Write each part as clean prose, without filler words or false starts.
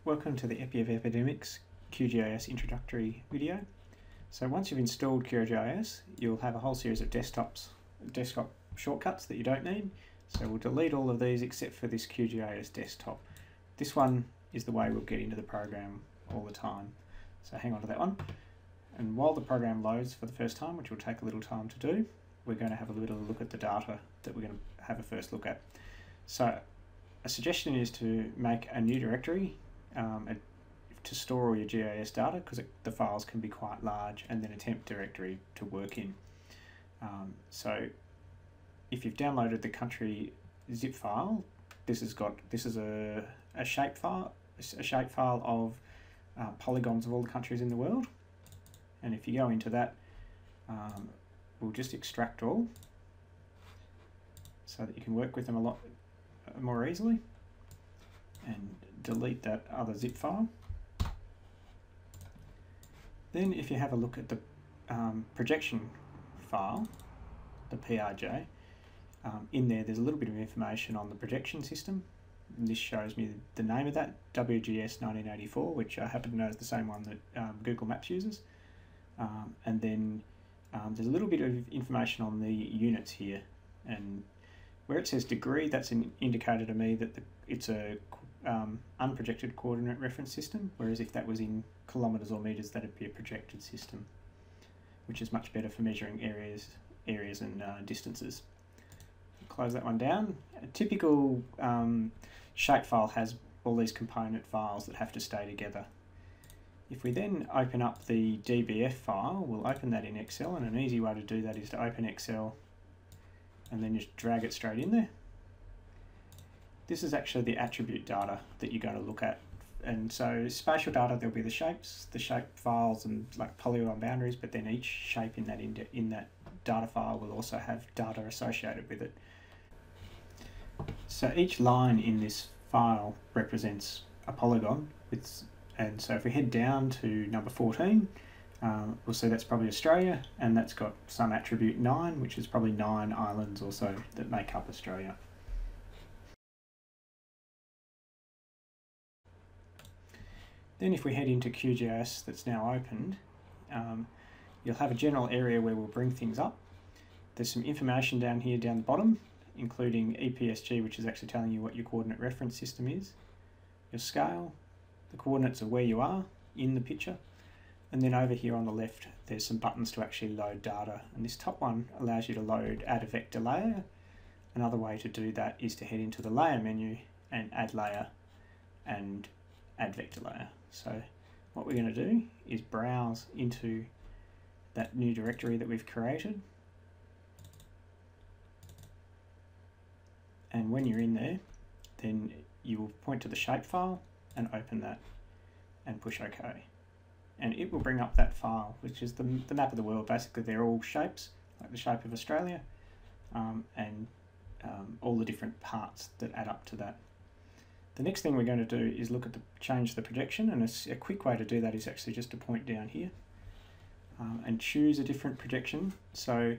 Welcome to the Epi of Epidemics QGIS introductory video. So once you've installed QGIS, you'll have a whole series of desktop shortcuts that you don't need. So we'll delete all of these except for this QGIS desktop. This one is the way we'll get into the program all the time. So hang on to that one. And while the program loads for the first time, which will take a little time to do, we're going to have a little look at the data that we're going to have a first look at. So a suggestion is to make a new directory to store all your GIS data, because the files can be quite large, and then a temp directory to work in. So if you've downloaded the country zip file, this is a shape file of polygons of all the countries in the world. And if you go into that, we'll just extract all so that you can work with them a lot more easily, and delete that other zip file. Then if you have a look at the projection file, the PRJ, in there's a little bit of information on the projection system. And this shows me the name of that, WGS 1984, which I happen to know is the same one that Google Maps uses. And then there's a little bit of information on the units here, and where it says degree, that's an indicator to me that it's a unprojected coordinate reference system, whereas if that was in kilometres or metres, that'd be a projected system, which is much better for measuring areas and distances. Close that one down. A typical shapefile has all these component files that have to stay together. If we then open up the DBF file, we'll open that in Excel, and an easy way to do that is to open Excel and then just drag it straight in there. This is actually the attribute data that you're going to look at. And so spatial data, there'll be the shapes, the shape files and like polygon boundaries, but then each shape in that data file will also have data associated with it. So each line in this file represents a polygon, and so if we head down to number 14, we'll see that's probably Australia, and that's got some attribute 9, which is probably 9 islands or so that make up Australia. Then if we head into QGIS that's now opened, you'll have a general area where we'll bring things up. There's some information down here down the bottom, including EPSG, which is actually telling you what your coordinate reference system is, your scale, the coordinates of where you are in the picture, and then over here on the left there's some buttons to actually load data, and this top one allows you to add a vector layer. Another way to do that is to head into the layer menu and add layer and add vector layer. So what we're going to do is browse into that new directory that we've created, and when you're in there, then you will point to the shapefile and open that and push OK. And it will bring up that file, which is the map of the world. Basically, they're all shapes, like the shape of Australia, and all the different parts that add up to that. The next thing we're going to do is look at change the projection, and a quick way to do that is actually just to point down here and choose a different projection. So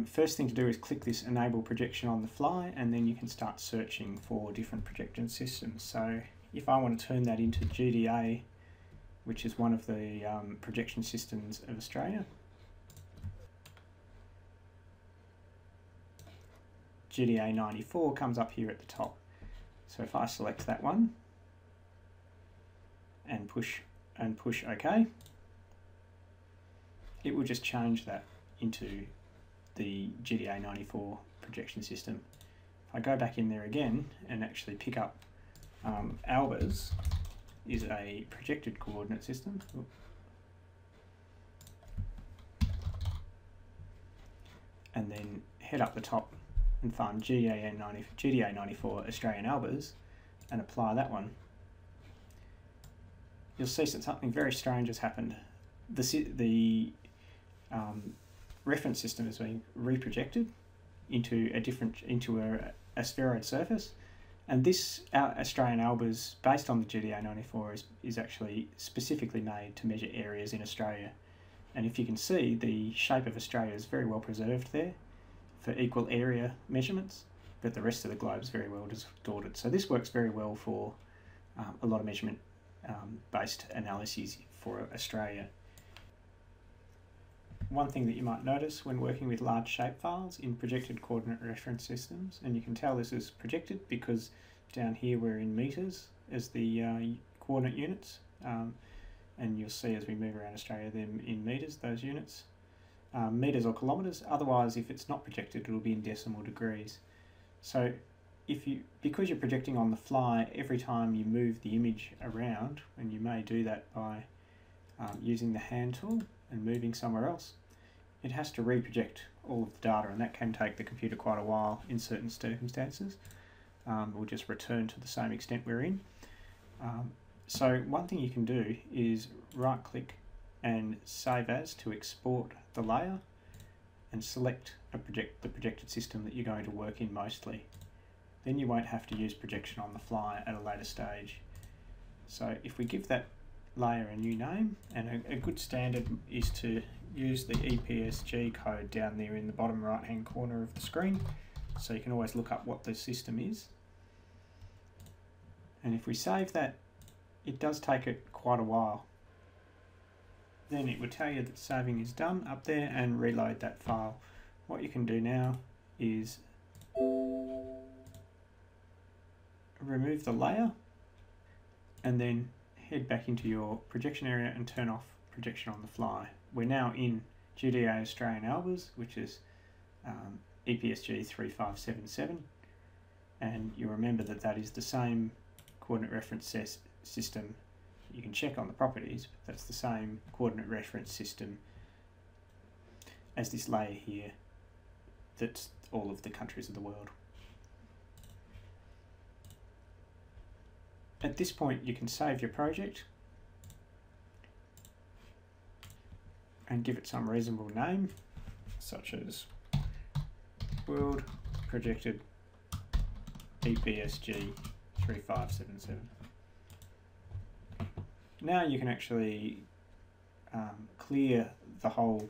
first thing to do is click this enable projection on the fly, and then you can start searching for different projection systems. So if I want to turn that into GDA, which is one of the projection systems of Australia, GDA 94 comes up here at the top. So if I select that one and push OK, it will just change that into the GDA 94 projection system. If I go back in there again and actually pick up Albers is a projected coordinate system. And then head up the top and find GDA 94 Australian Albers and apply that one. You'll see that something very strange has happened. The reference system is being reprojected into a spheroid surface, and this Australian Albers, based on the GDA 94, is actually specifically made to measure areas in Australia. And if you can see, the shape of Australia is very well preserved there for equal area measurements, but the rest of the globe is very well distorted. So this works very well for a lot of measurement based analyses for Australia. One thing that you might notice when working with large shapefiles in projected coordinate reference systems, and you can tell this is projected because down here we're in meters as the coordinate units, and you'll see as we move around Australia them in meters, those units, meters or kilometers. Otherwise, if it's not projected, it'll be in decimal degrees. So because you're projecting on the fly every time you move the image around, and you may do that by using the hand tool and moving somewhere else, it has to reproject all of the data, and that can take the computer quite a while in certain circumstances. We'll just return to the same extent we're in. So one thing you can do is right click and save as to export the layer and select the projected system that you're going to work in mostly. Then you won't have to use projection on the fly at a later stage. So if we give that layer a new name, and a good standard is to use the EPSG code down there in the bottom right hand corner of the screen, so you can always look up what the system is. And if we save that, it does take it quite a while. Then it would tell you that saving is done up there and reload that file. What you can do now is remove the layer and then head back into your projection area and turn off projection on the fly. We're now in GDA Australian Albers, which is EPSG 3577, and you remember that that is the same coordinate reference system. You can check on the properties, but that's the same coordinate reference system as this layer here that's all of the countries of the world. At this point you can save your project and give it some reasonable name, such as World Projected EPSG 3577. Now you can actually clear the whole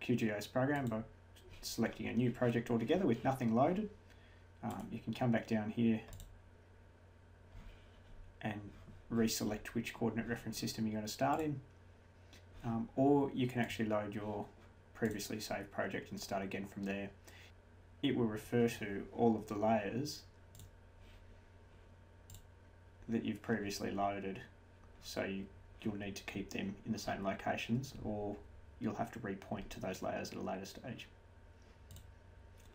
QGIS program by selecting a new project altogether with nothing loaded. You can come back down here and reselect which coordinate reference system you're going to start in, or you can actually load your previously saved project and start again from there. It will refer to all of the layers that you've previously loaded, so you'll need to keep them in the same locations, or you'll have to repoint to those layers at a later stage.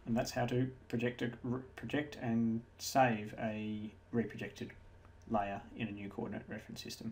And that's how to project and save a reprojected layer in a new coordinate reference system.